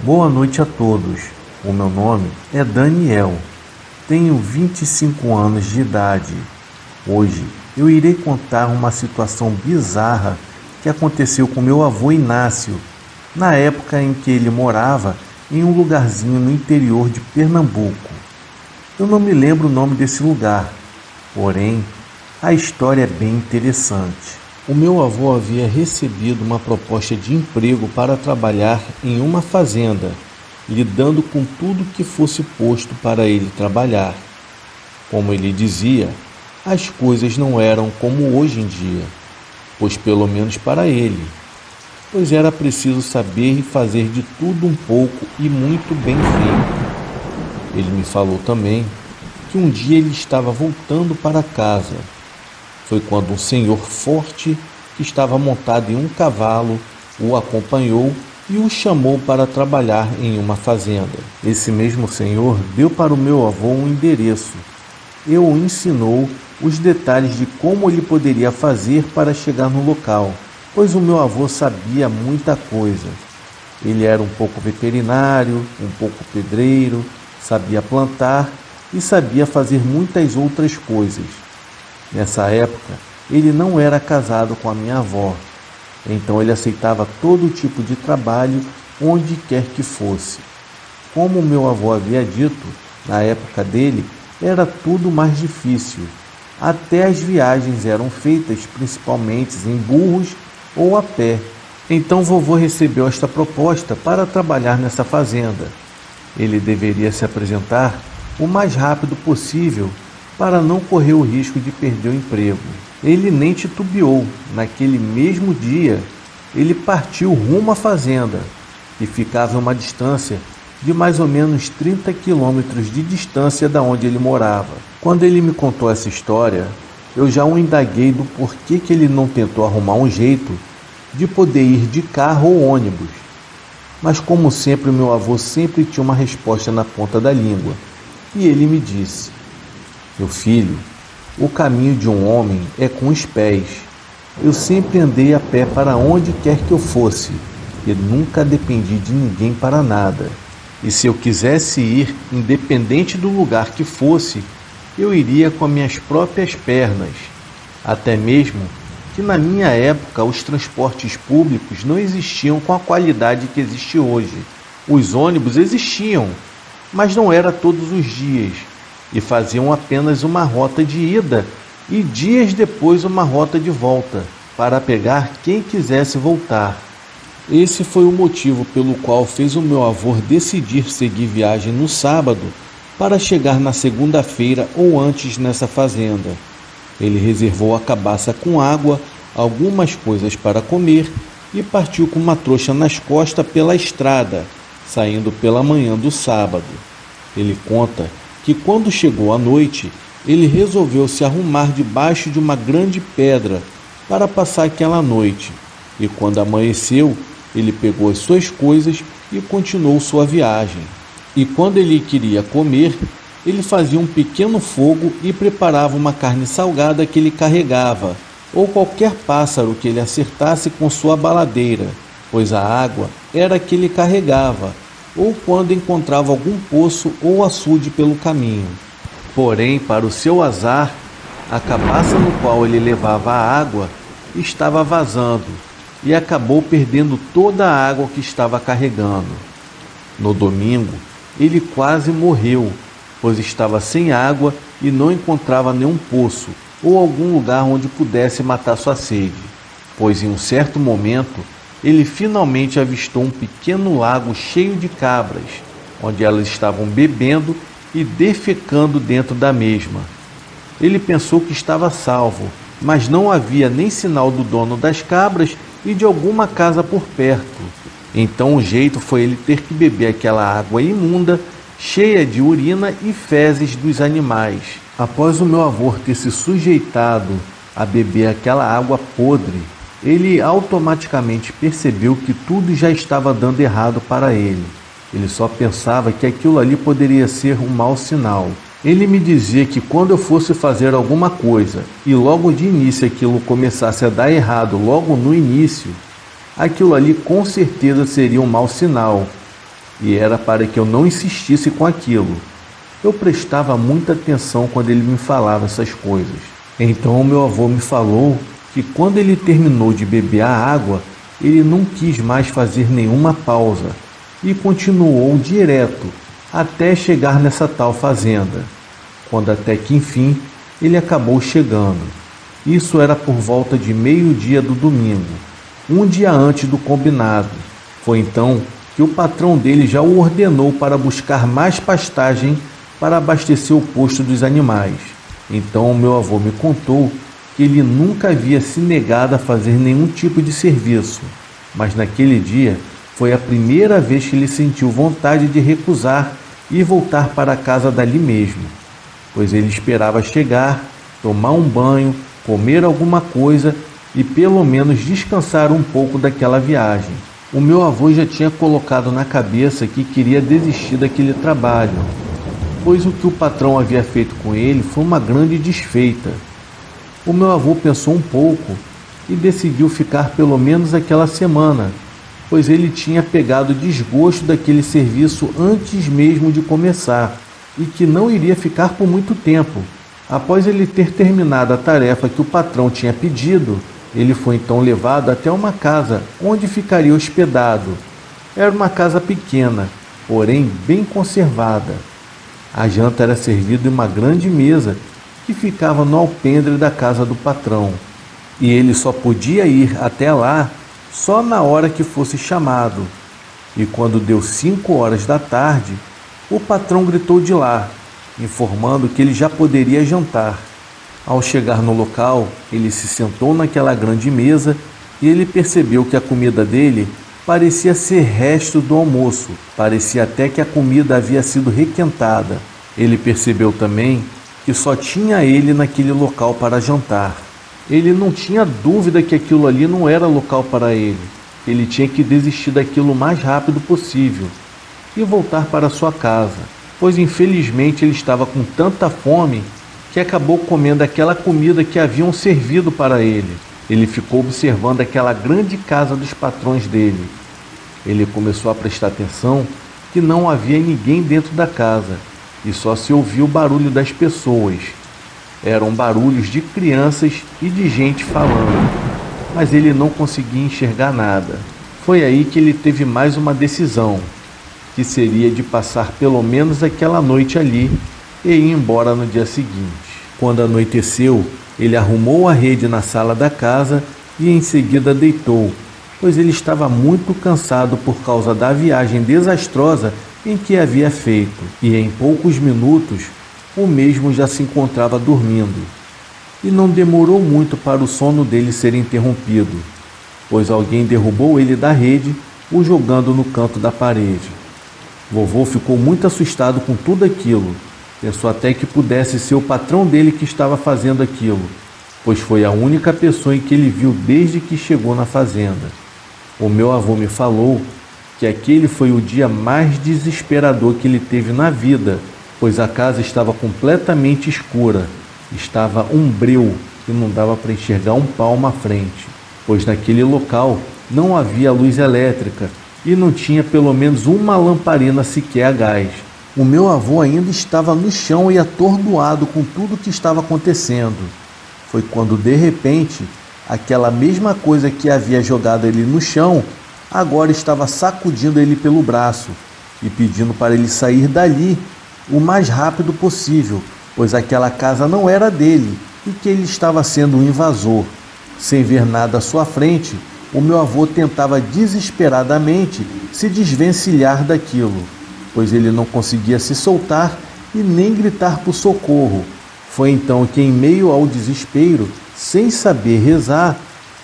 Boa noite a todos. O meu nome é Daniel. Tenho 25 anos de idade. Hoje eu irei contar uma situação bizarra que aconteceu com meu avô Inácio, na época em que ele morava em um lugarzinho no interior de Pernambuco. Eu não me lembro o nome desse lugar, porém a história é bem interessante. O meu avô havia recebido uma proposta de emprego para trabalhar em uma fazenda, lidando com tudo que fosse posto para ele trabalhar. Como ele dizia, as coisas não eram como hoje em dia, pois pelo menos para ele, pois era preciso saber e fazer de tudo um pouco e muito bem feito. Ele me falou também que um dia ele estava voltando para casa. Foi quando um senhor forte, que estava montado em um cavalo, o acompanhou e o chamou para trabalhar em uma fazenda. Esse mesmo senhor deu para o meu avô um endereço e o ensinou os detalhes de como ele poderia fazer para chegar no local, pois o meu avô sabia muita coisa. Ele era um pouco veterinário, um pouco pedreiro, sabia plantar e sabia fazer muitas outras coisas. Nessa época, ele não era casado com a minha avó, então ele aceitava todo tipo de trabalho onde quer que fosse. Como meu avô havia dito, na época dele era tudo mais difícil. Até as viagens eram feitas principalmente em burros ou a pé. Então vovô recebeu esta proposta para trabalhar nessa fazenda. Ele deveria se apresentar o mais rápido possível para não correr o risco de perder o emprego. Ele nem titubeou. Naquele mesmo dia, ele partiu rumo à fazenda, que ficava a uma distância de mais ou menos 30 quilômetros de distância da onde ele morava. Quando ele me contou essa história, eu já o indaguei do porquê que ele não tentou arrumar um jeito de poder ir de carro ou ônibus. Mas como sempre, o meu avô sempre tinha uma resposta na ponta da língua, e ele me disse: meu filho, o caminho de um homem é com os pés. Eu sempre andei a pé para onde quer que eu fosse e nunca dependi de ninguém para nada. E se eu quisesse ir, independente do lugar que fosse, eu iria com as minhas próprias pernas. Até mesmo que na minha época os transportes públicos não existiam com a qualidade que existe hoje. Os ônibus existiam, mas não era todos os dias, e faziam apenas uma rota de ida e dias depois uma rota de volta, para pegar quem quisesse voltar. Esse foi o motivo pelo qual fez o meu avô decidir seguir viagem no sábado para chegar na segunda-feira ou antes nessa fazenda. Ele reservou a cabaça com água, algumas coisas para comer e partiu com uma trouxa nas costas pela estrada, saindo pela manhã do sábado. Ele conta que quando chegou a noite, ele resolveu se arrumar debaixo de uma grande pedra para passar aquela noite. E quando amanheceu, ele pegou as suas coisas e continuou sua viagem. E quando ele queria comer, ele fazia um pequeno fogo e preparava uma carne salgada que ele carregava, ou qualquer pássaro que ele acertasse com sua baladeira, pois a água era a que ele carregava, ou quando encontrava algum poço ou açude pelo caminho. Porém, para o seu azar, a cabaça no qual ele levava a água estava vazando e acabou perdendo toda a água que estava carregando. No domingo, ele quase morreu, pois estava sem água e não encontrava nenhum poço ou algum lugar onde pudesse matar sua sede, pois em um certo momento ele finalmente avistou um pequeno lago cheio de cabras, onde elas estavam bebendo e defecando dentro da mesma. Ele pensou que estava salvo, mas não havia nem sinal do dono das cabras e de alguma casa por perto. Então o jeito foi ele ter que beber aquela água imunda, cheia de urina e fezes dos animais. Após o meu avô ter se sujeitado a beber aquela água podre, ele automaticamente percebeu que tudo já estava dando errado para ele. Ele só pensava que aquilo ali poderia ser um mau sinal. Ele me dizia que quando eu fosse fazer alguma coisa e logo de início aquilo começasse a dar errado logo no início, aquilo ali com certeza seria um mau sinal, e era para que eu não insistisse com aquilo. Eu prestava muita atenção quando ele me falava essas coisas. Então o meu avô me falou que quando ele terminou de beber a água, ele não quis mais fazer nenhuma pausa e continuou direto até chegar nessa tal fazenda, quando até que enfim ele acabou chegando. Isso era por volta de meio-dia do domingo, um dia antes do combinado. Foi então que o patrão dele já o ordenou para buscar mais pastagem para abastecer o posto dos animais. Então o meu avô me contou que ele nunca havia se negado a fazer nenhum tipo de serviço, mas naquele dia foi a primeira vez que ele sentiu vontade de recusar e voltar para casa dali mesmo, pois ele esperava chegar, tomar um banho, comer alguma coisa e pelo menos descansar um pouco daquela viagem. O meu avô já tinha colocado na cabeça que queria desistir daquele trabalho, pois o que o patrão havia feito com ele foi uma grande desfeita. O meu avô pensou um pouco e decidiu ficar pelo menos aquela semana, pois ele tinha pegado desgosto daquele serviço antes mesmo de começar e que não iria ficar por muito tempo. Após ele ter terminado a tarefa que o patrão tinha pedido, ele foi então levado até uma casa onde ficaria hospedado. Era uma casa pequena, porém bem conservada. A janta era servida em uma grande mesa que ficava no alpendre da casa do patrão, e ele só podia ir até lá só na hora que fosse chamado. E quando deu 5 horas da tarde, o patrão gritou de lá, informando que ele já poderia jantar. Ao chegar no local, ele se sentou naquela grande mesa e ele percebeu que a comida dele parecia ser resto do almoço, parecia até que a comida havia sido requentada. Ele percebeu também que só tinha ele naquele local para jantar. Ele não tinha dúvida que aquilo ali não era local para ele. Ele tinha que desistir daquilo o mais rápido possível e voltar para sua casa, pois infelizmente ele estava com tanta fome que acabou comendo aquela comida que haviam servido para ele. Ele ficou observando aquela grande casa dos patrões dele. Ele começou a prestar atenção que não havia ninguém dentro da casa e só se ouvia o barulho das pessoas. Eram barulhos de crianças e de gente falando, mas ele não conseguia enxergar nada. Foi aí que ele teve mais uma decisão, que seria de passar pelo menos aquela noite ali e ir embora no dia seguinte. Quando anoiteceu, ele arrumou a rede na sala da casa e em seguida deitou, pois ele estava muito cansado por causa da viagem desastrosa em que havia feito, e em poucos minutos o mesmo já se encontrava dormindo. E não demorou muito para o sono dele ser interrompido, pois alguém derrubou ele da rede, o jogando no canto da parede. Vovô ficou muito assustado com tudo aquilo. Pensou até que pudesse ser o patrão dele que estava fazendo aquilo, pois foi a única pessoa em que ele viu desde que chegou na fazenda. O meu avô me falou que aquele foi o dia mais desesperador que ele teve na vida, pois a casa estava completamente escura, estava um breu e não dava para enxergar um palmo à frente, pois naquele local não havia luz elétrica e não tinha pelo menos uma lamparina sequer a gás. O meu avô ainda estava no chão e atordoado com tudo o que estava acontecendo. Foi quando de repente aquela mesma coisa que havia jogado ele no chão agora estava sacudindo ele pelo braço e pedindo para ele sair dali o mais rápido possível, pois aquela casa não era dele e que ele estava sendo um invasor. Sem ver nada à sua frente, o meu avô tentava desesperadamente se desvencilhar daquilo, pois ele não conseguia se soltar e nem gritar por socorro. Foi então que, em meio ao desespero, sem saber rezar,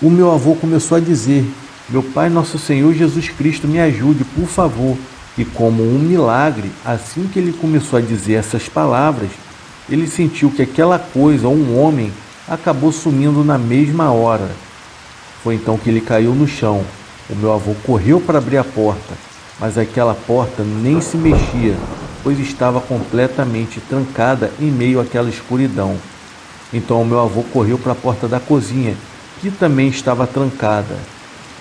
o meu avô começou a dizer: "Meu Pai, nosso Senhor Jesus Cristo, me ajude, por favor." E como um milagre, assim que ele começou a dizer essas palavras, ele sentiu que aquela coisa, ou um homem, acabou sumindo na mesma hora. Foi então que ele caiu no chão. O meu avô correu para abrir a porta, mas aquela porta nem se mexia, pois estava completamente trancada em meio àquela escuridão. Então o meu avô correu para a porta da cozinha, que também estava trancada.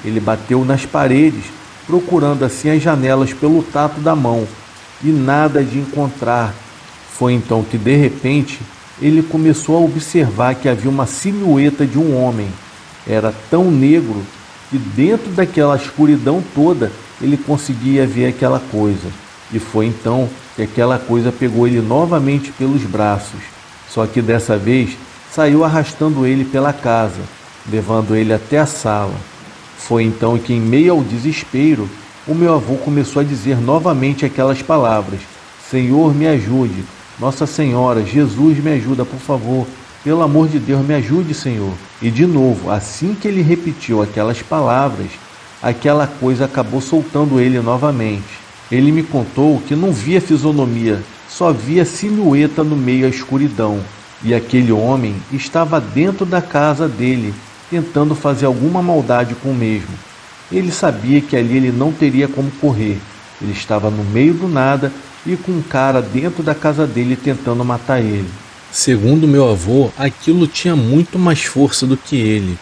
Ele bateu nas paredes, procurando assim as janelas pelo tato da mão, e nada de encontrar. Foi então que de repente ele começou a observar que havia uma silhueta de um homem. Era tão negro que dentro daquela escuridão toda ele conseguia ver aquela coisa. E foi então que aquela coisa pegou ele novamente pelos braços, só que dessa vez saiu arrastando ele pela casa, levando ele até a sala. Foi então que, em meio ao desespero, o meu avô começou a dizer novamente aquelas palavras: Senhor, me ajude. Nossa Senhora, Jesus, me ajuda, por favor. Pelo amor de Deus, me ajude, Senhor. E de novo, assim que ele repetiu aquelas palavras, aquela coisa acabou soltando ele novamente. Ele me contou que não via fisionomia, só via silhueta no meio à escuridão. E aquele homem estava dentro da casa dele, tentando fazer alguma maldade com o mesmo. Ele sabia que ali ele não teria como correr. Ele estava no meio do nada e com um cara dentro da casa dele tentando matar ele. Segundo meu avô, aquilo tinha muito mais força do que ele.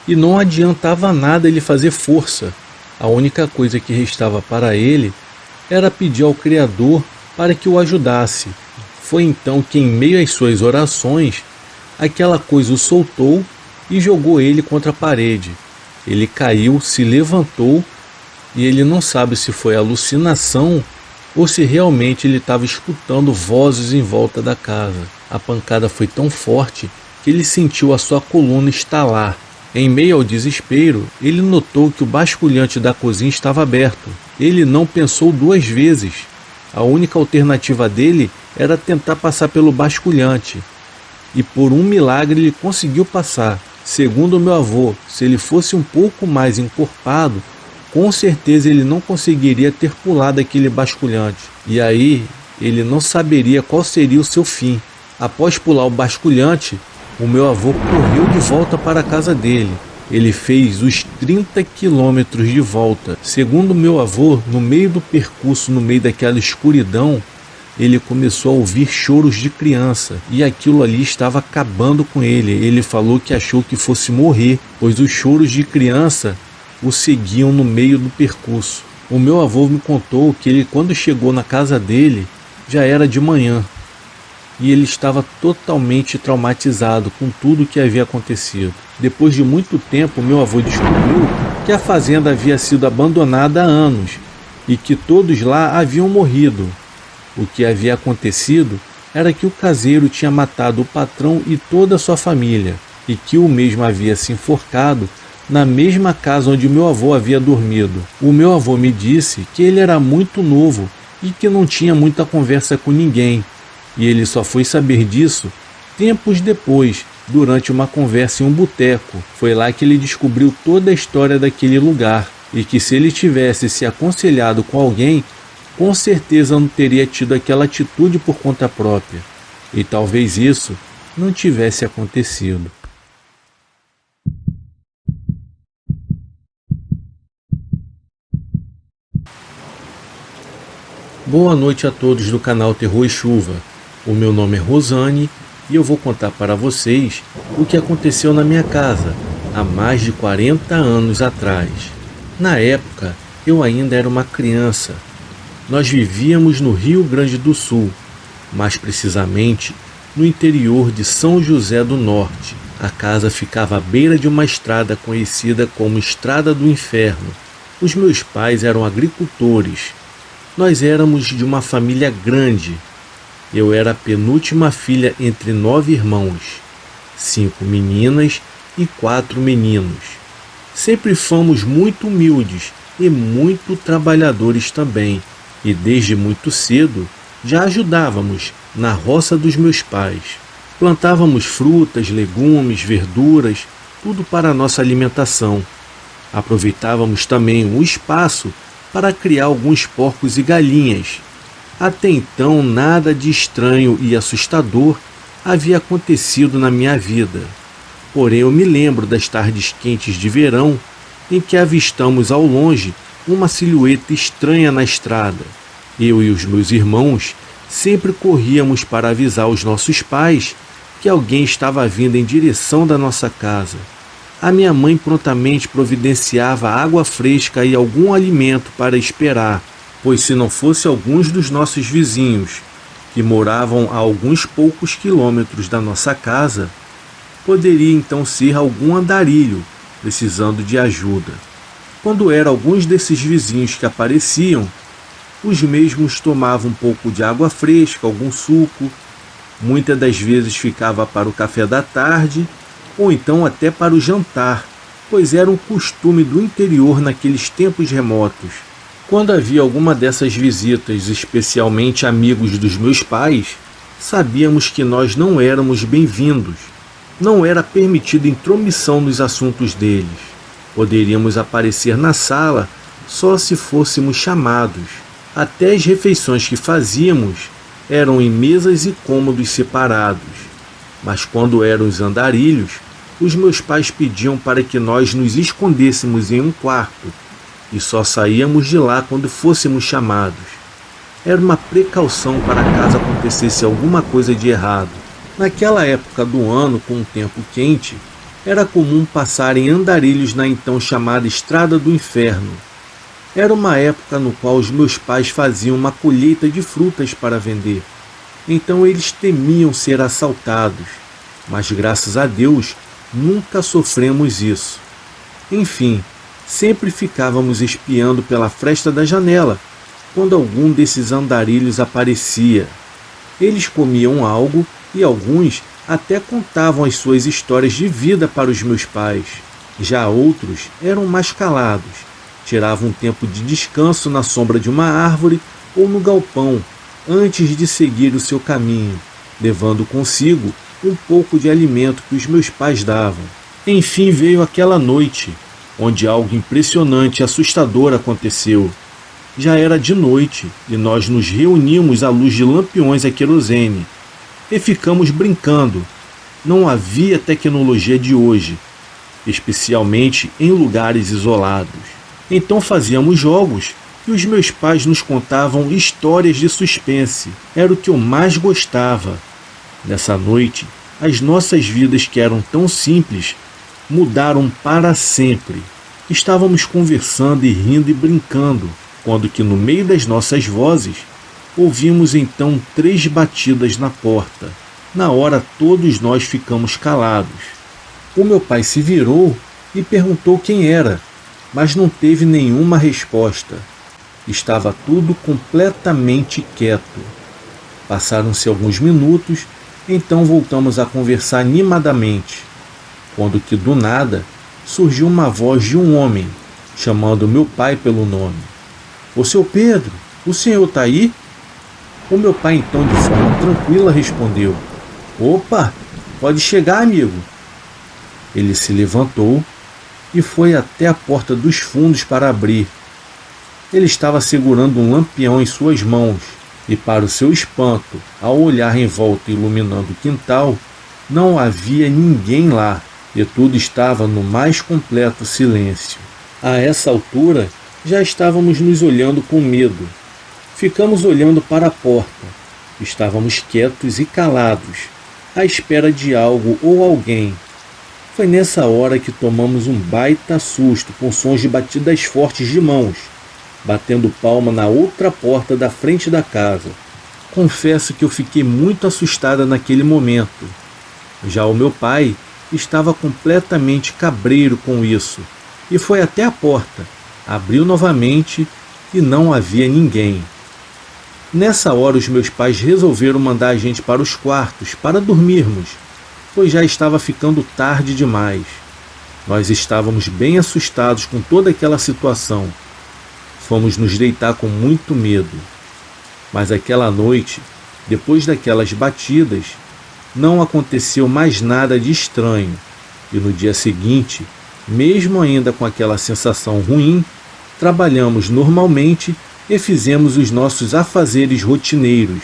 E não adiantava nada ele fazer força. A única coisa que restava para ele era pedir ao Criador para que o ajudasse. Foi então que, em meio às suas orações, aquela coisa o soltou e jogou ele contra a parede. Ele caiu, se levantou e ele não sabe se foi alucinação ou se realmente ele estava escutando vozes em volta da casa. A pancada foi tão forte que ele sentiu a sua coluna estalar. Em meio ao desespero, ele notou que o basculhante da cozinha estava aberto. Ele não pensou duas vezes. A única alternativa dele era tentar passar pelo basculhante. E por um milagre ele conseguiu passar. Segundo meu avô, se ele fosse um pouco mais encorpado, com certeza ele não conseguiria ter pulado aquele basculhante. E aí ele não saberia qual seria o seu fim. Após pular o basculhante, o meu avô correu de volta para a casa dele. Ele fez os 30 quilômetros de volta. Segundo meu avô, no meio do percurso, no meio daquela escuridão, ele começou a ouvir choros de criança. E aquilo ali estava acabando com ele. Ele falou que achou que fosse morrer, pois os choros de criança o seguiam no meio do percurso. O meu avô me contou que ele, quando chegou na casa dele, já era de manhã. E ele estava totalmente traumatizado com tudo o que havia acontecido. Depois de muito tempo, meu avô descobriu que a fazenda havia sido abandonada há anos e que todos lá haviam morrido. O que havia acontecido era que o caseiro tinha matado o patrão e toda a sua família, e que o mesmo havia se enforcado na mesma casa onde meu avô havia dormido. O meu avô me disse que ele era muito novo e que não tinha muita conversa com ninguém, e ele só foi saber disso tempos depois, durante uma conversa em um boteco. Foi lá que ele descobriu toda a história daquele lugar, e que se ele tivesse se aconselhado com alguém, com certeza não teria tido aquela atitude por conta própria. E talvez isso não tivesse acontecido. Boa noite a todos do canal Terror e Chuva. O meu nome é Rosane e eu vou contar para vocês o que aconteceu na minha casa há mais de 40 anos atrás. Na época, eu ainda era uma criança. Nós vivíamos no Rio Grande do Sul, mais precisamente no interior de São José do Norte. A casa ficava à beira de uma estrada conhecida como Estrada do Inferno. Os meus pais eram agricultores. Nós éramos de uma família grande. Eu era a penúltima filha entre 9 irmãos, 5 meninas e 4 meninos. Sempre fomos muito humildes e muito trabalhadores também, e desde muito cedo já ajudávamos na roça dos meus pais. Plantávamos frutas, legumes, verduras, tudo para a nossa alimentação. Aproveitávamos também o espaço para criar alguns porcos e galinhas. Até então, nada de estranho e assustador havia acontecido na minha vida. Porém, eu me lembro das tardes quentes de verão em que avistamos ao longe uma silhueta estranha na estrada. Eu e os meus irmãos sempre corríamos para avisar os nossos pais que alguém estava vindo em direção da nossa casa. A minha mãe prontamente providenciava água fresca e algum alimento para esperar, pois se não fosse alguns dos nossos vizinhos, que moravam a alguns poucos quilômetros da nossa casa, poderia então ser algum andarilho precisando de ajuda. Quando eram alguns desses vizinhos que apareciam, os mesmos tomavam um pouco de água fresca, algum suco, muitas das vezes ficava para o café da tarde, ou então até para o jantar, pois era um costume do interior naqueles tempos remotos. Quando havia alguma dessas visitas, especialmente amigos dos meus pais, sabíamos que nós não éramos bem-vindos. Não era permitida intromissão nos assuntos deles. Poderíamos aparecer na sala só se fôssemos chamados. Até as refeições que fazíamos eram em mesas e cômodos separados. Mas quando eram os andarilhos, os meus pais pediam para que nós nos escondêssemos em um quarto e só saíamos de lá quando fôssemos chamados. Era uma precaução para caso acontecesse alguma coisa de errado. Naquela época do ano, com o tempo quente, era comum passarem andarilhos na então chamada Estrada do Inferno. Era uma época no qual os meus pais faziam uma colheita de frutas para vender. Então eles temiam ser assaltados, mas graças a Deus nunca sofremos isso. Enfim, sempre ficávamos espiando pela fresta da janela quando algum desses andarilhos aparecia. Eles comiam algo e alguns até contavam as suas histórias de vida para os meus pais. Já outros eram mais calados, tiravam um tempo de descanso na sombra de uma árvore ou no galpão antes de seguir o seu caminho, levando consigo um pouco de alimento que os meus pais davam. Enfim veio aquela noite, onde algo impressionante e assustador aconteceu. Já era de noite e nós nos reunimos à luz de lampiões a querosene e ficamos brincando. Não havia tecnologia de hoje, especialmente em lugares isolados. Então fazíamos jogos e os meus pais nos contavam histórias de suspense. Era o que eu mais gostava. Nessa noite, as nossas vidas, que eram tão simples, mudaram para sempre. Estávamos conversando e rindo e brincando, quando que no meio das nossas vozes, ouvimos então 3 batidas na porta. Na hora todos nós ficamos calados. O meu pai se virou e perguntou quem era, mas não teve nenhuma resposta. Estava tudo completamente quieto. Passaram-se alguns minutos, então voltamos a conversar animadamente, quando que do nada surgiu uma voz de um homem, chamando meu pai pelo nome. "Ô seu Pedro, o senhor está aí?" O meu pai então de forma tranquila respondeu: "Opa, pode chegar, amigo." Ele se levantou e foi até a porta dos fundos para abrir. Ele estava segurando um lampião em suas mãos e, para o seu espanto, ao olhar em volta iluminando o quintal, não havia ninguém lá e tudo estava no mais completo silêncio. A essa altura, já estávamos nos olhando com medo. Ficamos olhando para a porta. Estávamos quietos e calados, à espera de algo ou alguém. Foi nessa hora que tomamos um baita susto com sons de batidas fortes de mãos, batendo palma na outra porta da frente da casa. Confesso que eu fiquei muito assustada naquele momento. Já o meu pai estava completamente cabreiro com isso e foi até a porta, abriu novamente e não havia ninguém. Nessa hora os meus pais resolveram mandar a gente para os quartos para dormirmos, pois já estava ficando tarde demais. Nós estávamos bem assustados com toda aquela situação. Fomos nos deitar com muito medo. Mas aquela noite, depois daquelas batidas, não aconteceu mais nada de estranho. E no dia seguinte, mesmo ainda com aquela sensação ruim, trabalhamos normalmente e fizemos os nossos afazeres rotineiros.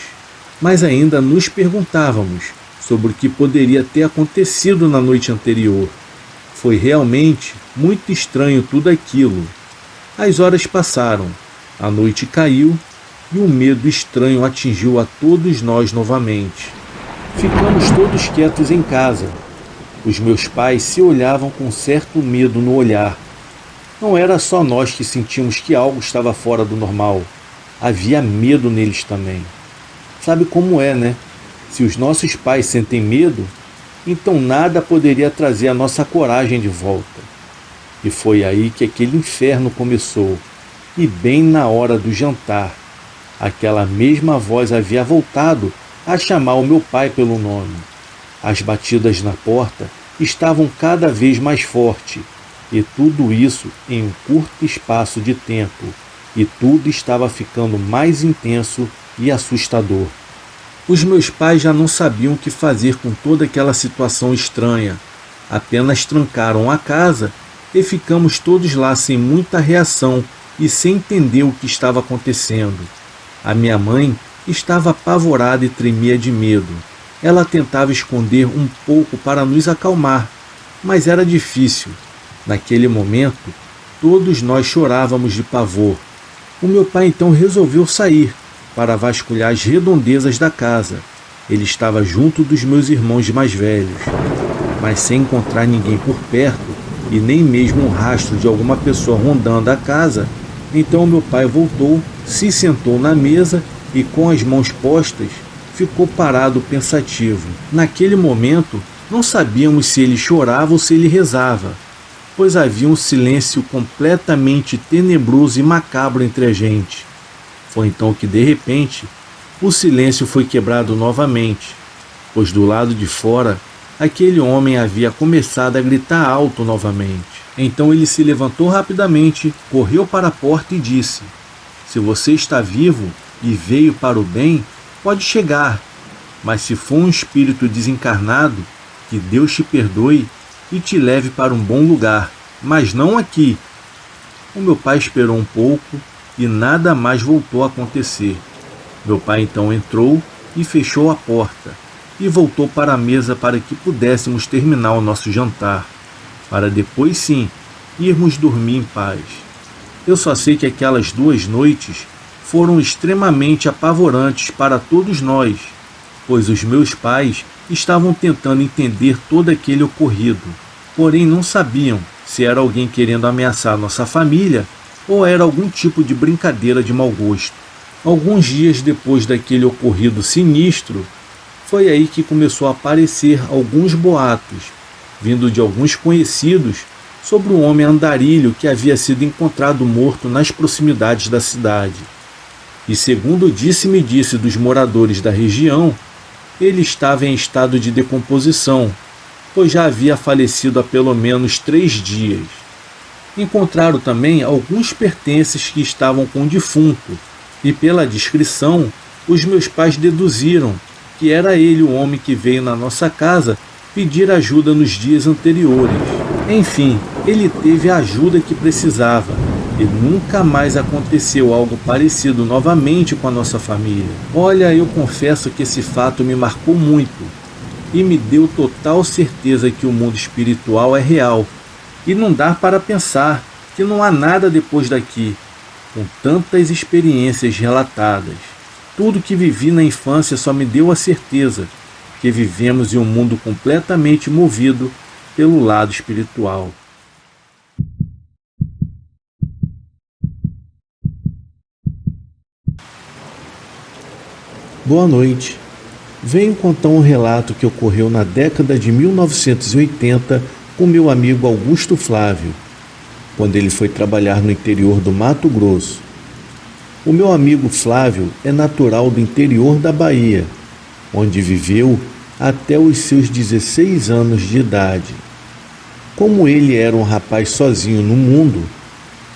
Mas ainda nos perguntávamos sobre o que poderia ter acontecido na noite anterior. Foi realmente muito estranho tudo aquilo. As horas passaram, a noite caiu e um medo estranho atingiu a todos nós novamente. Ficamos todos quietos em casa. Os meus pais se olhavam com certo medo no olhar. Não era só nós que sentíamos que algo estava fora do normal. Havia medo neles também. Sabe como é, né? Se os nossos pais sentem medo, então nada poderia trazer a nossa coragem de volta. E foi aí que aquele inferno começou. E bem na hora do jantar, aquela mesma voz havia voltado a chamar o meu pai pelo nome. As batidas na porta estavam cada vez mais fortes, e tudo isso em um curto espaço de tempo, e tudo estava ficando mais intenso e assustador. Os meus pais já não sabiam o que fazer com toda aquela situação estranha. Apenas trancaram a casa e ficamos todos lá sem muita reação e sem entender o que estava acontecendo. A minha mãe estava apavorada e tremia de medo. Ela tentava esconder um pouco para nos acalmar, mas era difícil. Naquele momento, todos nós chorávamos de pavor. O meu pai então resolveu sair para vasculhar as redondezas da casa. Ele estava junto dos meus irmãos mais velhos, mas sem encontrar ninguém por perto e nem mesmo um rastro de alguma pessoa rondando a casa. Então meu pai voltou, se sentou na mesa e com as mãos postas ficou parado pensativo. Naquele momento não sabíamos se ele chorava ou se ele rezava, pois havia um silêncio completamente tenebroso e macabro entre a gente. Foi então que, de repente, o silêncio foi quebrado novamente, pois do lado de fora, aquele homem havia começado a gritar alto novamente. Então ele se levantou rapidamente, correu para a porta e disse: "Se você está vivo e veio para o bem, pode chegar, mas se for um espírito desencarnado, que Deus te perdoe e te leve para um bom lugar, mas não aqui." O meu pai esperou um pouco e nada mais voltou a acontecer. Meu pai então entrou e fechou a porta e voltou para a mesa para que pudéssemos terminar o nosso jantar, para depois sim irmos dormir em paz. Eu só sei que aquelas 2 noites foram extremamente apavorantes para todos nós, pois os meus pais estavam tentando entender todo aquele ocorrido, porém não sabiam se era alguém querendo ameaçar nossa família ou era algum tipo de brincadeira de mau gosto. Alguns dias depois daquele ocorrido sinistro, foi aí que começou a aparecer alguns boatos, vindo de alguns conhecidos, sobre um homem andarilho que havia sido encontrado morto nas proximidades da cidade. E segundo disse-me-disse dos moradores da região, ele estava em estado de decomposição, pois já havia falecido há pelo menos 3 dias. Encontraram também alguns pertences que estavam com o defunto, e pela descrição, os meus pais deduziram que era ele o homem que veio na nossa casa pedir ajuda nos dias anteriores. Enfim, ele teve a ajuda que precisava, e nunca mais aconteceu algo parecido novamente com a nossa família. Olha, eu confesso que esse fato me marcou muito, e me deu total certeza que o mundo espiritual é real, e não dá para pensar que não há nada depois daqui, com tantas experiências relatadas. Tudo que vivi na infância só me deu a certeza que vivemos em um mundo completamente movido pelo lado espiritual. Boa noite. Venho contar um relato que ocorreu na década de 1980 com meu amigo Augusto Flávio, quando ele foi trabalhar no interior do Mato Grosso. O meu amigo Flávio é natural do interior da Bahia, onde viveu até os seus 16 anos de idade. Como ele era um rapaz sozinho no mundo,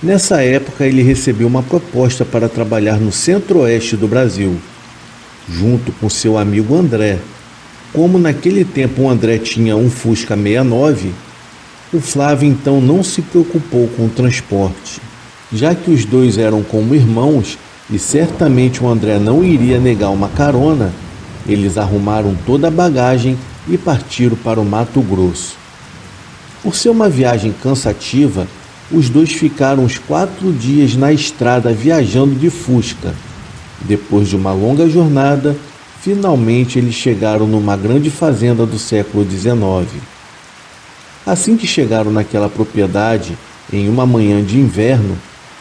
nessa época ele recebeu uma proposta para trabalhar no centro-oeste do Brasil, junto com seu amigo André. Como naquele tempo o André tinha um Fusca 69, o Flávio então não se preocupou com o transporte, já que os dois eram como irmãos e certamente o André não iria negar uma carona. Eles arrumaram toda a bagagem e partiram para o Mato Grosso. Por ser uma viagem cansativa, os dois ficaram uns 4 dias na estrada viajando de Fusca. Depois de uma longa jornada, finalmente eles chegaram numa grande fazenda do século XIX. Assim que chegaram naquela propriedade, em uma manhã de inverno,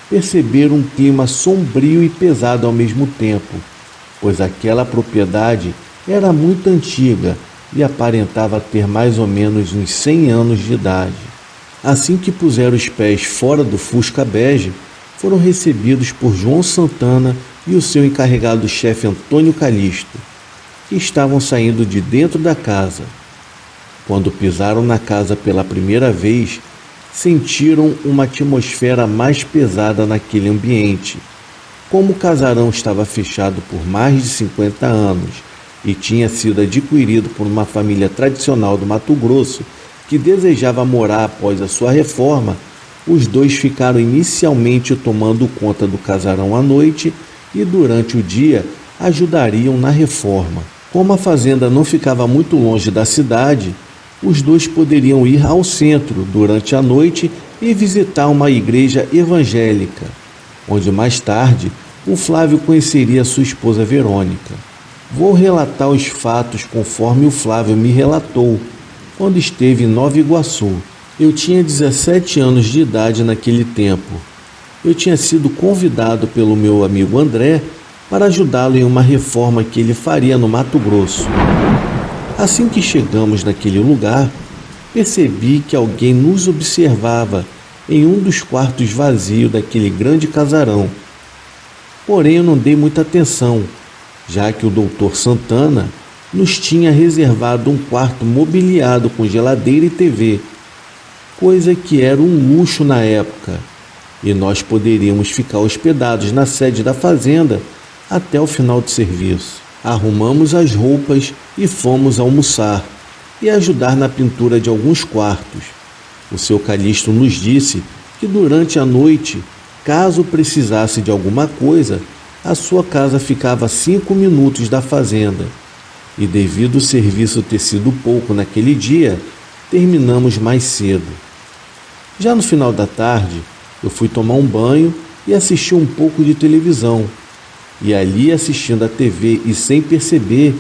perceberam um clima sombrio e pesado ao mesmo tempo, pois aquela propriedade era muito antiga e aparentava ter mais ou menos uns 100 anos de idade. Assim que puseram os pés fora do Fusca bege, foram recebidos por João Santana e o seu encarregado-chefe Antônio Calixto, que estavam saindo de dentro da casa. Quando pisaram na casa pela primeira vez, sentiram uma atmosfera mais pesada naquele ambiente. Como o casarão estava fechado por mais de 50 anos e tinha sido adquirido por uma família tradicional do Mato Grosso que desejava morar após a sua reforma, os dois ficaram inicialmente tomando conta do casarão à noite e durante o dia ajudariam na reforma. Como a fazenda não ficava muito longe da cidade, os dois poderiam ir ao centro durante a noite e visitar uma igreja evangélica, onde mais tarde o Flávio conheceria sua esposa Verônica. Vou relatar os fatos conforme o Flávio me relatou, quando esteve em Nova Iguaçu. Eu tinha 17 anos de idade naquele tempo. Eu tinha sido convidado pelo meu amigo André para ajudá-lo em uma reforma que ele faria no Mato Grosso. Assim que chegamos naquele lugar, percebi que alguém nos observava em um dos quartos vazios daquele grande casarão. Porém, eu não dei muita atenção, já que o Dr. Santana nos tinha reservado um quarto mobiliado com geladeira e TV, coisa que era um luxo na época, e nós poderíamos ficar hospedados na sede da fazenda até o final do serviço. Arrumamos as roupas e fomos almoçar e ajudar na pintura de alguns quartos. O seu Calixto nos disse que durante a noite, caso precisasse de alguma coisa, a sua casa ficava a 5 minutos da fazenda. E devido ao serviço ter sido pouco naquele dia, terminamos mais cedo. Já no final da tarde, eu fui tomar um banho e assistir um pouco de televisão. E ali, assistindo a TV e sem perceber,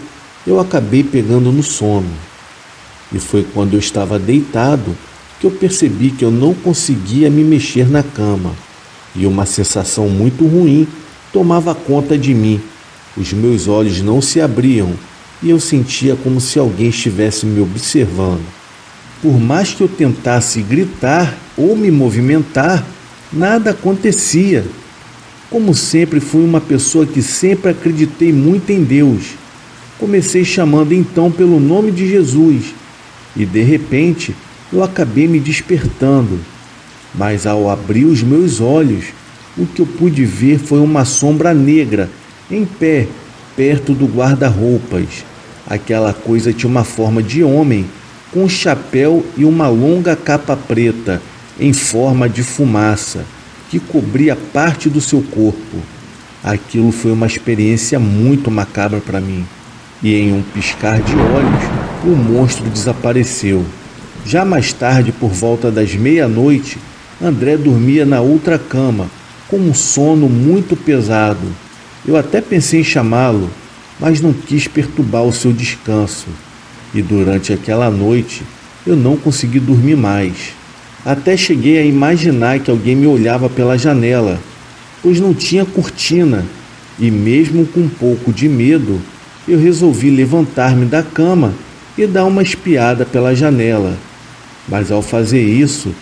eu acabei pegando no sono. E foi quando eu estava deitado que eu percebi que eu não conseguia me mexer na cama. E uma sensação muito ruim tomava conta de mim. Os meus olhos não se abriam e eu sentia como se alguém estivesse me observando. Por mais que eu tentasse gritar ou me movimentar, nada acontecia. Como sempre, fui uma pessoa que sempre acreditei muito em Deus. Comecei chamando então pelo nome de Jesus e de repente eu acabei me despertando. Mas ao abrir os meus olhos, o que eu pude ver foi uma sombra negra em pé, perto do guarda-roupas. Aquela coisa tinha uma forma de homem, com um chapéu e uma longa capa preta, em forma de fumaça, que cobria parte do seu corpo. Aquilo foi uma experiência muito macabra para mim. E em um piscar de olhos, o monstro desapareceu. Já mais tarde, por volta das 00:30, André dormia na outra cama, com um sono muito pesado. Eu até pensei em chamá-lo, mas não quis perturbar o seu descanso. E durante aquela noite, eu não consegui dormir mais. Até cheguei a imaginar que alguém me olhava pela janela, pois não tinha cortina, e mesmo com um pouco de medo, eu resolvi levantar-me da cama e dar uma espiada pela janela. Mas ao fazer isso,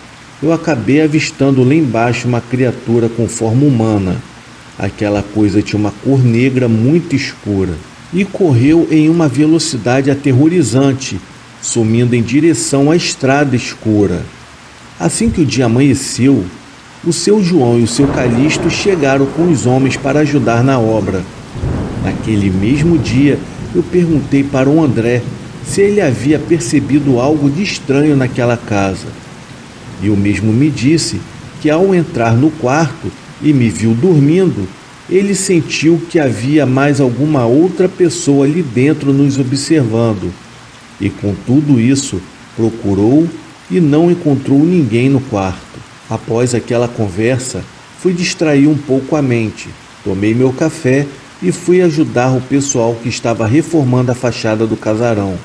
eu acabei avistando lá embaixo uma criatura com forma humana. Aquela coisa tinha uma cor negra muito escura e correu em uma velocidade aterrorizante, sumindo em direção à estrada escura. Assim que o dia amanheceu, o seu João e o seu Calixto chegaram com os homens para ajudar na obra. Naquele mesmo dia, eu perguntei para o André se ele havia percebido algo de estranho naquela casa. E o mesmo me disse que ao entrar no quarto e me viu dormindo, ele sentiu que havia mais alguma outra pessoa ali dentro nos observando. E com tudo isso, procurou e não encontrou ninguém no quarto. Após aquela conversa, fui distrair um pouco a mente, tomei meu café e fui ajudar o pessoal que estava reformando a fachada do casarão.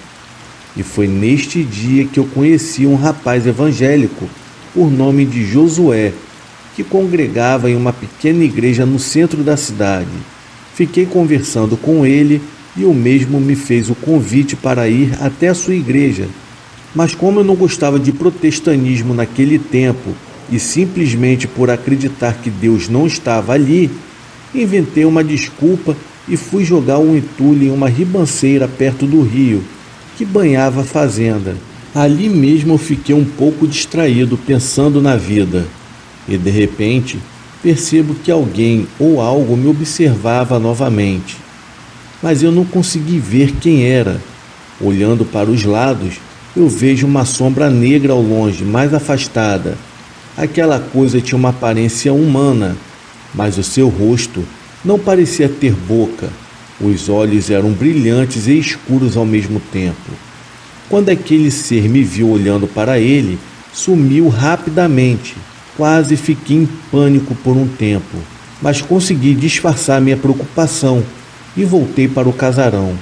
E foi neste dia que eu conheci um rapaz evangélico por nome de Josué, que congregava em uma pequena igreja no centro da cidade. Fiquei conversando com ele e o mesmo me fez o convite para ir até a sua igreja. Mas como eu não gostava de protestantismo naquele tempo e simplesmente por acreditar que Deus não estava ali, inventei uma desculpa e fui jogar um entulho em uma ribanceira perto do rio, que banhava a fazenda. Ali mesmo eu fiquei um pouco distraído pensando na vida. E de repente, percebo que alguém ou algo me observava novamente. Mas eu não consegui ver quem era. Olhando para os lados, eu vejo uma sombra negra ao longe, mais afastada. Aquela coisa tinha uma aparência humana, mas o seu rosto não parecia ter boca. Os olhos eram brilhantes e escuros ao mesmo tempo. Quando aquele ser me viu olhando para ele, sumiu rapidamente. Quase fiquei em pânico por um tempo, mas consegui disfarçar minha preocupação e voltei para o casarão.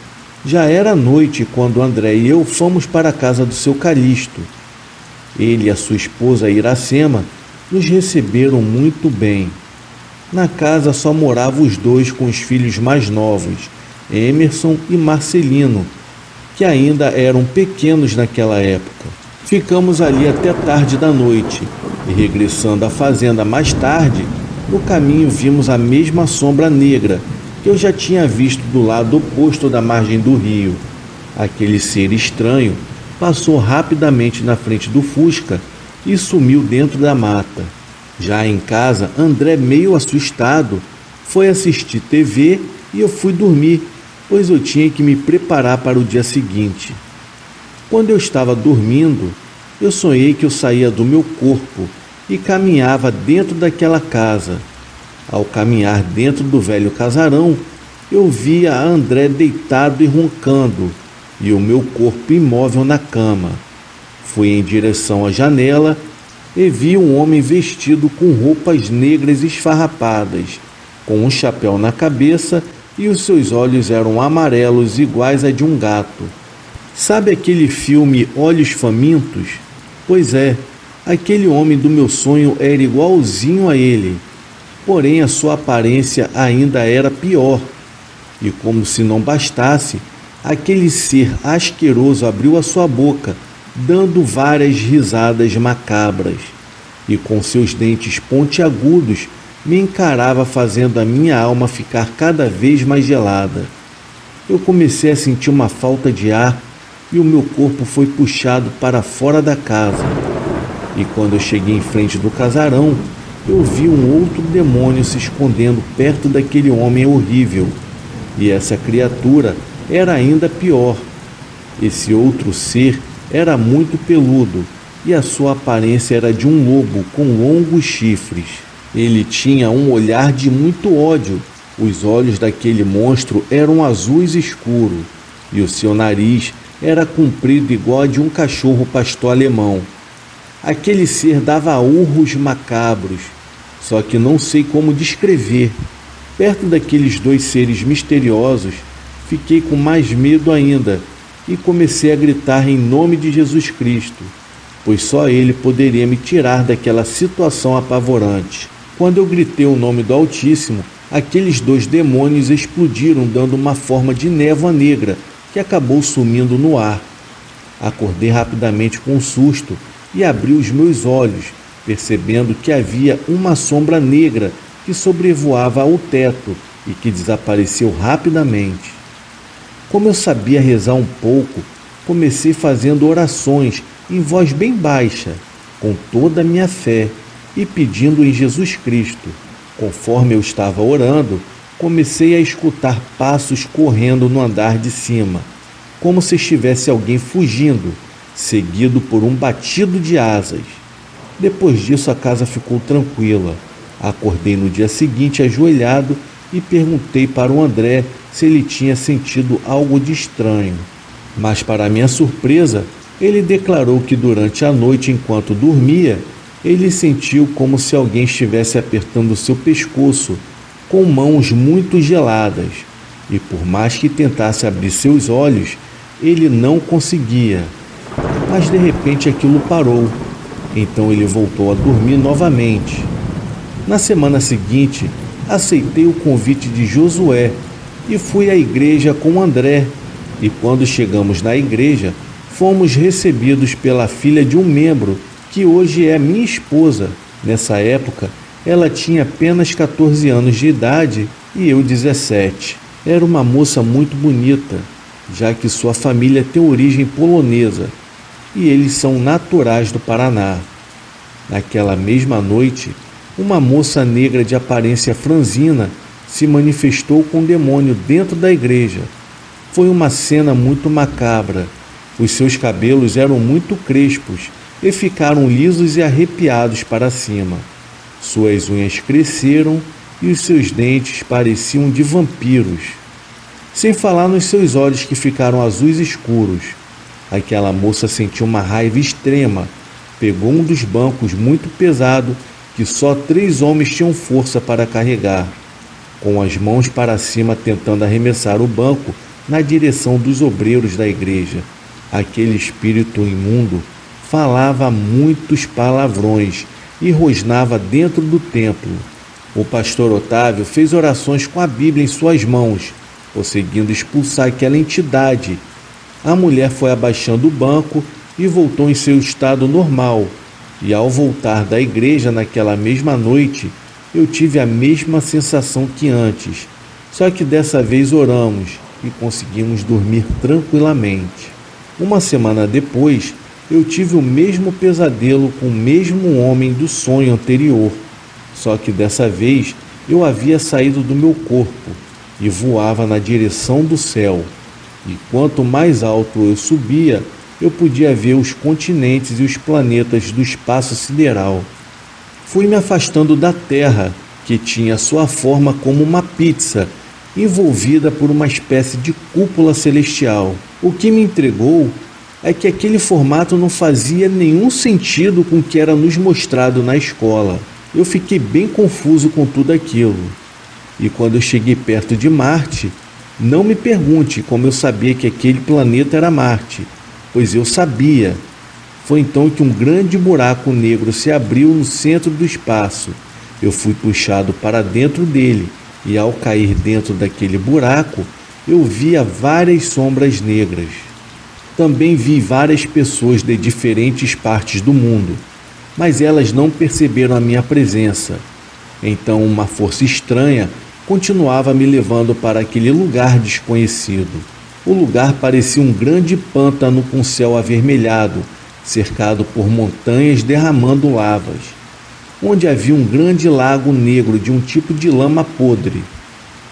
Já era noite quando André e eu fomos para a casa do seu Calixto. Ele e a sua esposa Iracema nos receberam muito bem. Na casa só moravam os dois com os filhos mais novos, Emerson e Marcelino, que ainda eram pequenos naquela época. Ficamos ali até tarde da noite e, regressando à fazenda mais tarde, no caminho vimos a mesma sombra negra que eu já tinha visto do lado oposto da margem do rio. Aquele ser estranho passou rapidamente na frente do Fusca e sumiu dentro da mata. Já em casa, André, meio assustado, foi assistir TV e eu fui dormir, pois eu tinha que me preparar para o dia seguinte. Quando eu estava dormindo, eu sonhei que eu saía do meu corpo e caminhava dentro daquela casa. Ao caminhar dentro do velho casarão, eu via André deitado e roncando e o meu corpo imóvel na cama. Fui em direção à janela e vi um homem vestido com roupas negras esfarrapadas, com um chapéu na cabeça e os seus olhos eram amarelos iguais a de um gato. Sabe aquele filme Olhos Famintos? Pois é, aquele homem do meu sonho era igualzinho a ele, porém a sua aparência ainda era pior. E como se não bastasse, aquele ser asqueroso abriu a sua boca, dando várias risadas macabras, e com seus dentes pontiagudos me encarava, fazendo a minha alma ficar cada vez mais gelada. Eu comecei a sentir uma falta de ar e o meu corpo foi puxado para fora da casa. E quando eu cheguei em frente do casarão, eu vi um outro demônio se escondendo perto daquele homem horrível. E essa criatura era ainda pior. Esse outro ser era muito peludo e a sua aparência era de um lobo com longos chifres. Ele tinha um olhar de muito ódio. Os olhos daquele monstro eram azuis escuros e o seu nariz era comprido igual a de um cachorro pastor alemão. Aquele ser dava urros macabros, só que não sei como descrever. Perto daqueles dois seres misteriosos, fiquei com mais medo ainda e comecei a gritar em nome de Jesus Cristo, pois só Ele poderia me tirar daquela situação apavorante. Quando eu gritei o nome do Altíssimo, aqueles dois demônios explodiram, dando uma forma de névoa negra que acabou sumindo no ar. Acordei rapidamente com um susto e abri os meus olhos, percebendo que havia uma sombra negra que sobrevoava o teto e que desapareceu rapidamente. Como eu sabia rezar um pouco, comecei fazendo orações em voz bem baixa, com toda a minha fé, e pedindo em Jesus Cristo. Conforme eu estava orando, comecei a escutar passos correndo no andar de cima, como se estivesse alguém fugindo, seguido por um batido de asas. Depois disso, a casa ficou tranquila. Acordei no dia seguinte ajoelhado e perguntei para o André se ele tinha sentido algo de estranho. Mas, para minha surpresa, ele declarou que durante a noite, enquanto dormia, ele sentiu como se alguém estivesse apertando seu pescoço com mãos muito geladas, e por mais que tentasse abrir seus olhos, ele não conseguia. Mas de repente aquilo parou. Então ele voltou a dormir novamente. Na semana seguinte, aceitei o convite de Josué e fui à igreja com André. E quando chegamos na igreja, fomos recebidos pela filha de um membro, que hoje é minha esposa. Nessa época, ela tinha apenas 14 anos de idade e eu 17. Era uma moça muito bonita, já que sua família tem origem polonesa e eles são naturais do Paraná. Naquela mesma noite, uma moça negra de aparência franzina se manifestou com o demônio dentro da igreja. Foi uma cena muito macabra. Os seus cabelos eram muito crespos e ficaram lisos e arrepiados para cima. Suas unhas cresceram e os seus dentes pareciam de vampiros. Sem falar nos seus olhos que ficaram azuis escuros. Aquela moça sentiu uma raiva extrema. Pegou um dos bancos muito pesado que só 3 homens tinham força para carregar, com as mãos para cima tentando arremessar o banco na direção dos obreiros da igreja. Aquele espírito imundo falava muitos palavrões e rosnava dentro do templo. O pastor Otávio fez orações com a Bíblia em suas mãos, conseguindo expulsar aquela entidade. A mulher foi abaixando o banco e voltou em seu estado normal. E ao voltar da igreja naquela mesma noite, eu tive a mesma sensação que antes, só que dessa vez oramos e conseguimos dormir tranquilamente. Uma semana depois, eu tive o mesmo pesadelo com o mesmo homem do sonho anterior, só que dessa vez eu havia saído do meu corpo e voava na direção do céu. E quanto mais alto eu subia, eu podia ver os continentes e os planetas do espaço sideral. Fui me afastando da Terra, que tinha sua forma como uma pizza, envolvida por uma espécie de cúpula celestial. O que me intrigou é que aquele formato não fazia nenhum sentido com o que era nos mostrado na escola. Eu fiquei bem confuso com tudo aquilo. E quando eu cheguei perto de Marte, não me pergunte como eu sabia que aquele planeta era Marte, pois eu sabia. Foi então que um grande buraco negro se abriu no centro do espaço. Eu fui puxado para dentro dele e ao cair dentro daquele buraco, eu via várias sombras negras. Também vi várias pessoas de diferentes partes do mundo, mas elas não perceberam a minha presença. Então uma força estranha continuava me levando para aquele lugar desconhecido. O lugar parecia um grande pântano com céu avermelhado, cercado por montanhas derramando lavas, onde havia um grande lago negro de um tipo de lama podre.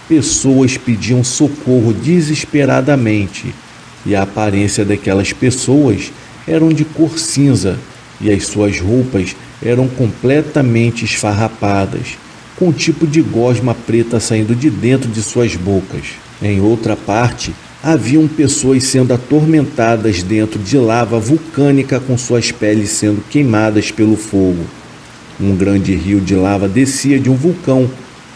Pessoas pediam socorro desesperadamente, e a aparência daquelas pessoas eram de cor cinza, e as suas roupas eram completamente esfarrapadas, com um tipo de gosma preta saindo de dentro de suas bocas. Em outra parte, haviam pessoas sendo atormentadas dentro de lava vulcânica com suas peles sendo queimadas pelo fogo. Um grande rio de lava descia de um vulcão,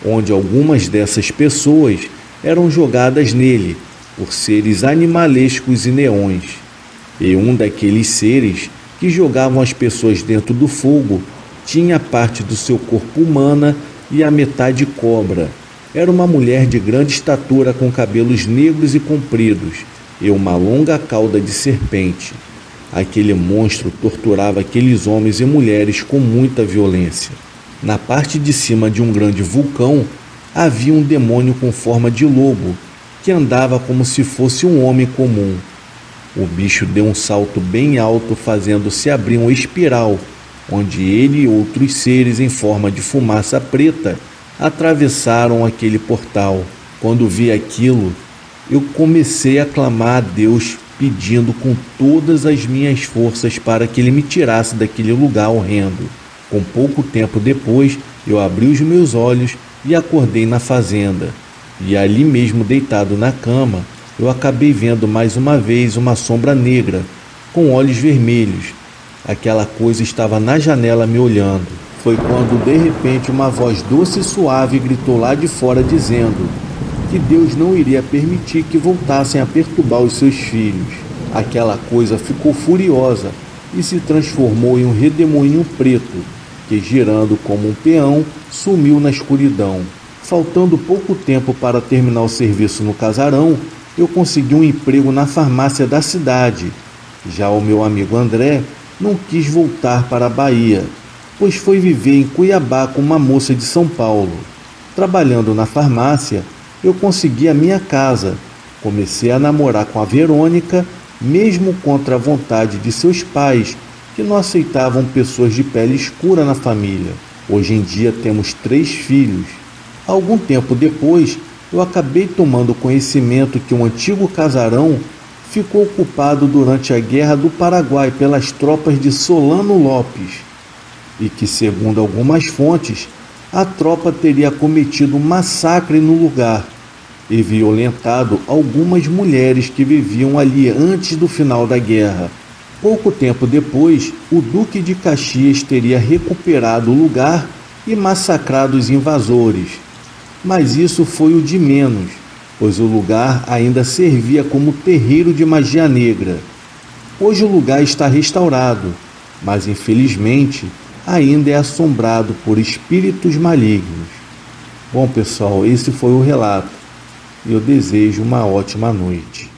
onde algumas dessas pessoas eram jogadas nele por seres animalescos e neões. E um daqueles seres que jogavam as pessoas dentro do fogo tinha parte do seu corpo humana e a metade cobra. Era uma mulher de grande estatura com cabelos negros e compridos e uma longa cauda de serpente. Aquele monstro torturava aqueles homens e mulheres com muita violência. Na parte de cima de um grande vulcão havia um demônio com forma de lobo, que andava como se fosse um homem comum. O bicho deu um salto bem alto, fazendo-se abrir uma espiral, onde ele e outros seres em forma de fumaça preta atravessaram aquele portal. Quando vi aquilo, eu comecei a clamar a Deus, pedindo com todas as minhas forças para que Ele me tirasse daquele lugar horrendo. Com pouco tempo depois, eu abri os meus olhos e acordei na fazenda. E ali mesmo, deitado na cama, eu acabei vendo mais uma vez uma sombra negra, com olhos vermelhos. Aquela coisa estava na janela me olhando. Foi quando, de repente, uma voz doce e suave gritou lá de fora, dizendo: que Deus não iria permitir que voltassem a perturbar os seus filhos. Aquela coisa ficou furiosa e se transformou em um redemoinho preto, que, girando como um peão, sumiu na escuridão. Faltando pouco tempo para terminar o serviço no casarão, eu consegui um emprego na farmácia da cidade. Já o meu amigo André não quis voltar para a Bahia, pois foi viver em Cuiabá com uma moça de São Paulo. Trabalhando na farmácia, eu consegui a minha casa. Comecei a namorar com a Verônica, mesmo contra a vontade de seus pais, que não aceitavam pessoas de pele escura na família. Hoje em dia temos 3 filhos. Algum tempo depois, eu acabei tomando conhecimento que um antigo casarão ficou ocupado durante a Guerra do Paraguai pelas tropas de Solano Lopes e que, segundo algumas fontes, a tropa teria cometido um massacre no lugar e violentado algumas mulheres que viviam ali antes do final da guerra. Pouco tempo depois, o Duque de Caxias teria recuperado o lugar e massacrado os invasores. Mas isso foi o de menos, pois o lugar ainda servia como terreiro de magia negra. Hoje o lugar está restaurado, mas infelizmente ainda é assombrado por espíritos malignos. Bom, pessoal, esse foi o relato. Eu desejo uma ótima noite.